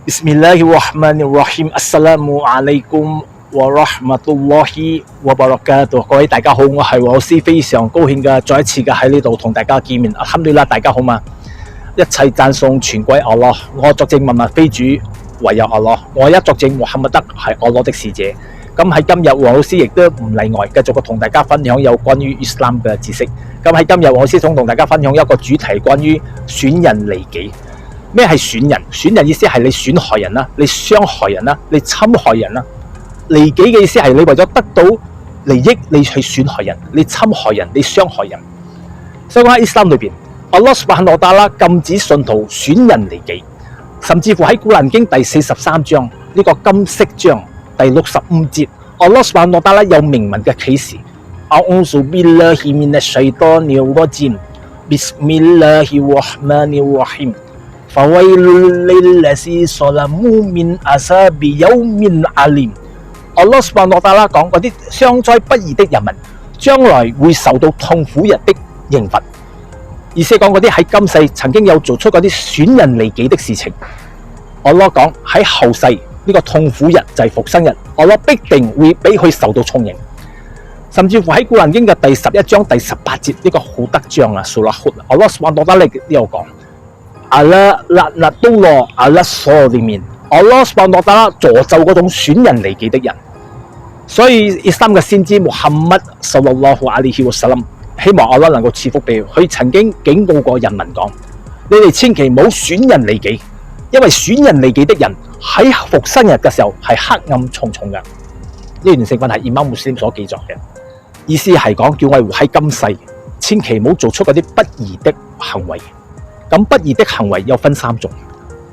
Bismillahirrahmanirrahim. Assalamualaikum warahmatullahi wabarakatuh。各位大家好，我係黃老師，非常高興嘅再一次嘅喺呢度同大家見面。Alhamdulillah，大家好嘛？一切讚頌全歸阿拉，我作證萬物非主，唯有阿拉。我一作證穆罕默德係阿拉的使者。咁喺今日，黃老師亦都唔例外，繼續同大家分享有關於伊斯蘭嘅知識。咁喺今日，黃老師想同大家分享一個主題，關於損人利己。咩係損人？損人意思係你損害人啦，你傷害人啦，你侵害人啦。利己嘅意思係你為咗得到利益，你去損害人，你侵害人，你傷害人。所以講喺伊斯蘭裏邊，阿拉蘇巴哈納達拉禁止信徒損人利己，甚至乎喺古蘭經第43章呢個金色章第65節，阿拉蘇巴哈納達拉有明文嘅啟示。A'udzu billahi minasy syaithanir rajim. Bismillahirrahmanirrahim. Fawailul lillazina zalamu min azabi yawmin alim。阿拉蘇巴哈納達拉講嗰啲傷災不義的人民，將來會受到痛苦日的刑罰。意思講嗰啲喺今世曾經有做出嗰啲損人利己的事情，阿拉講喺後世呢個痛苦日就係復生日，阿拉必定會俾佢受到重刑。甚至乎喺古蘭經嘅第11章第18節呢個好德章啊，蘇拉忽，阿拉蘇巴哈納達拉呢有講。阿拉勒納都羅阿拉所裏面，阿拉蘇巴哈納達拉詛咒嗰種損人利己的人。所以伊斯蘭嘅先知穆罕默德ศ็อลลัลลอฮุอะลัยฮิวะซัลลัม，希望阿拉能夠賜福俾佢。佢曾經警告過人民講：你哋千祈唔好損人利己，因為損人利己的人喺復生日嘅時候係黑暗重重嘅。呢段聖訓係伊瑪目斯林所記載嘅，意思係講叫我哋活喺今世，千祈唔好做出嗰啲不義的行為。咁不義的行為有分3種。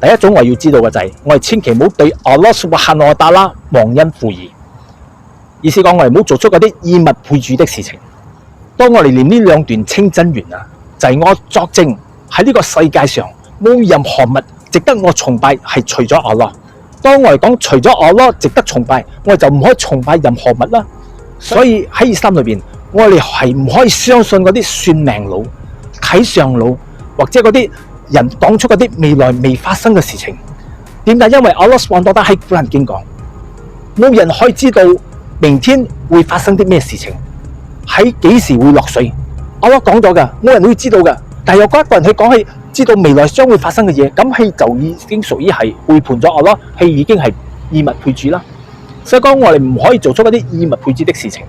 第一種我要知道嘅就係，我哋千祈唔好對阿拉蘇巴哈納達拉忘恩負義。意思講我哋唔好做出嗰啲以物配主的事情。當我哋念呢兩段清真言啊，就係我作證喺呢個世界上冇任何物值得我崇拜，係除咗阿拉。當我哋講除咗阿拉值得崇拜，我哋就唔可以崇拜任何物啦。所以喺伊斯蘭裏邊，我哋係唔可以相信嗰啲算命佬、睇相佬，或者嗰啲人講出嗰啲未來未發生嘅事情。點解？因為阿拉蘇巴哈納達拉喺古蘭經講，冇人可以知道明天會發生啲咩事情，喺幾時會落水。阿拉講咗㗎，冇人會知道㗎。但係有嗰一個人佢講係知道未來將會發生嘅嘢，咁佢就已經屬於係背叛咗阿拉，佢已經係以物配主啦。所以講我哋唔可以做出嗰啲以物配主的事情。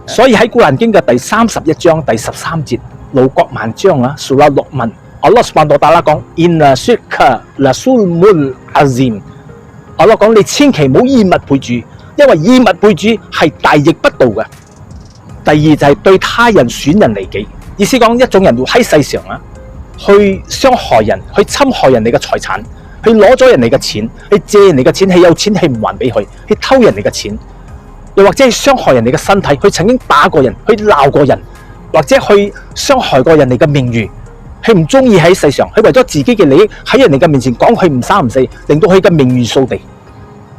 所以喺古蘭經嘅第31章第13節，路國萬章啊，蘇拉6文，阿拉蘇巴哈納達拉講 Inna shirka la zulmun azim。阿拉講你千祈唔好以物配主，因為以物配主係大逆不道嘅。第二就係對他人損人利己，意思講一種人活喺世上啊，去傷害人，去侵害人哋嘅財產，去攞咗人哋嘅錢，去借人哋嘅錢，係有錢係唔還俾佢，去偷人哋嘅錢，又或者係傷害人哋嘅身體，佢曾經打過人，去鬧過人，或者去傷害過人哋嘅名譽，佢唔中意喺世上，佢為咗自己嘅利益喺人哋嘅面前講佢唔三唔四，令到佢嘅名譽掃地。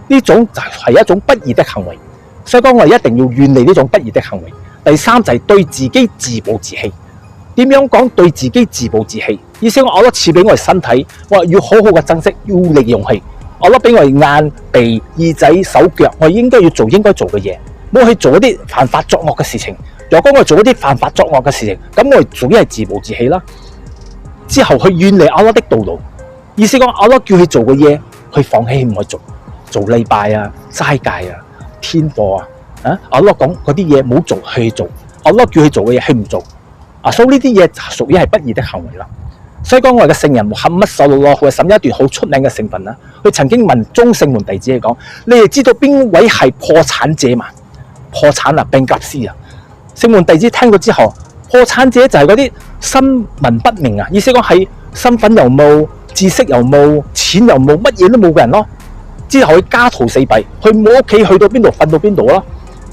呢種就係一種不義的行為，所以講我哋一定要遠離呢種不義的行為。第三就係對自己自暴自棄。點樣講對自己自暴自棄？意思我阿拉賜俾我哋身體，我要好好嘅珍惜，要利用佢。阿拉俾我哋眼、鼻、耳仔、手腳，我哋應該要做應該做嘅嘢，唔好去做一啲犯法作惡嘅事情。如果我哋做一啲犯法作惡嘅事情，咁我哋屬於係自暴自棄啦。之後去遠離阿拉的道路，意思講阿拉叫佢做嘅嘢，佢放棄唔去做禮拜啊、齋戒啊、天課啊。阿拉講嗰啲嘢唔好做，去做。阿拉叫佢做嘅嘢，佢唔做。所以呢啲嘢屬於係不義的行為啦。所以講我哋嘅聖人穆罕默德ศ็อลลัลลอฮุอะลัยฮิวะซัลลัม一段好出名嘅聖訓啦。佢曾經問中聖門弟子嚟講：你哋知道邊位係破產者嘛？破產啊，病急斯啊！聖門弟子聽到之後，破產者就係嗰啲身文不明啊，意思講係身份又冇、知識又冇、錢又冇，乜嘢都冇嘅人咯。之後佢家徒四壁，佢冇屋企，去到邊度瞓到邊度咯。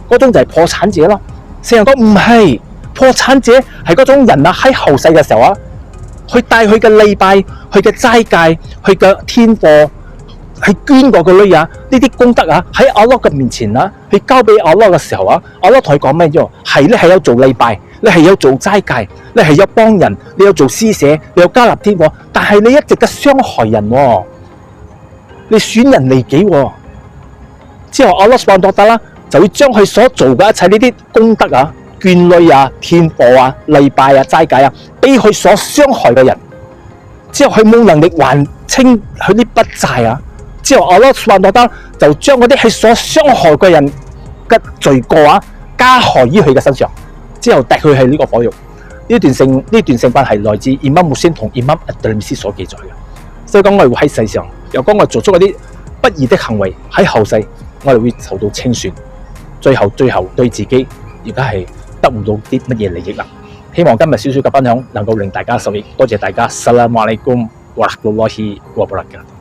嗰種就係破產者咯。聖人講唔係，破產者係嗰種人啊，喺後世嘅時候啊，去帶佢嘅禮拜、佢嘅齋戒、佢嘅天課，去捐過個女啊，呢啲功德啊，喺阿拉嘅面前啊，去交俾阿拉嘅時候啊，阿拉同佢講咩啫？係你係有做禮拜，你係有做齋戒，你係有幫人，你有做施捨，你有加納天課，但係你一直嘅傷害人喎。你損人利己喎。之後阿拉斯旺多達啦就會將佢所做嘅一切呢啲功德啊、眷侶啊、天課啊、禮拜啊、齋戒啊，俾佢所傷害嘅人。之後佢冇能力還清佢呢筆債啊。之後阿拉斯旺多達就將嗰啲佢所傷害嘅人嘅罪過啊，加害於佢嘅身上。之後掟佢喺呢個火獄。呢段聖經係來自伊瑪目先同伊瑪阿德里斯所記載嘅。所以講我哋會喺世上，又講我哋做出嗰啲不義的行為，喺後世我哋會受到清算，最後對自己而家係得唔到啲乜嘢利益啦。希望今日少少嘅分享能夠令大家受益，多謝大家。Assalamualaikum warahmatullahi wabarakatuh。